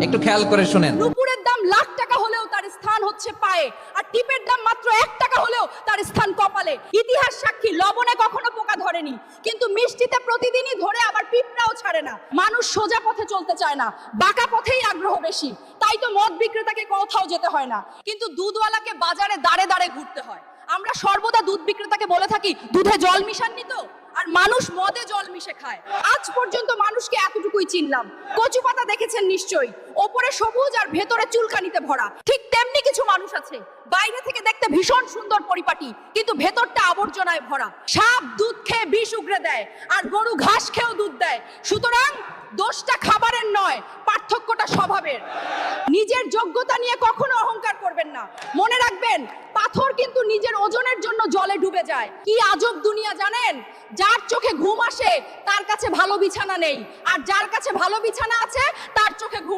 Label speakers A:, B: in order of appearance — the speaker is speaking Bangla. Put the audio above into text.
A: একটু খেয়াল করে শুনেন।
B: নুপুরের দাম লাখ টাকা হলেও তার স্থান হচ্ছে পায়ে, আর টিপের দাম মাত্র 1 টাকা হলেও তার স্থান কপালে। ইতিহাস সাক্ষী, লবণে কখনো পোকা ধরেনি, কিন্তু মিষ্টিতে প্রতিদিনই ধরে, আবার পিঁপড়াও ছাড়ে না। মানুষ সোজা পথে চলতে চায় না, বাঁকা পথেই আগ্রহ বেশি। তাই তো মদ বিক্রেতাকে কোথাও যেতে হয় না, কিন্তু দুধওয়ালাকে বাজারে দাঁড়ে দাঁড়ে ঘুরতে হয়। আমরা সর্বদা দুধ বিক্রেতাকে বলে থাকি, দুধে জল মিশাননি তো? আর মানুষ মদে জল মিশে খায়। আজ পর্যন্ত মানুষকে এতটুকুই চিনলাম। কচু পাতা দেখেছেন নিশ্চয়ই, ওপরে সবুজ আর ভেতরে চুলকানিতে ভরা। ঠিক তেমনি কিছু মানুষ আছে, বাইরে থেকে দেখতে ভীষণ সুন্দর পরিপাটি, কিন্তু ভেতরটা আবর্জনায় ভরা। সাপ দুধ খেয়ে বিষ উগরে দেয়, আর গরু ঘাস খেয়েও দুধ দেয়। সুতরাং দোষটা খাবারের নয়, পার্থক্যটা স্বভাবের। নিজের যোগ্যতা নিয়ে কখনো অহংকার করবেন না। মনে রাখবেন, পাথর কিন্তু নিজের ওজনের জন্য জলে ডুবে যায়। কি আজব দুনিয়া জানেন? যার চোখে ঘুম আসে তার কাছে ভালো বিছানা নেই, আর যার কাছে ভালো বিছানা আছে তার চোখে ঘুম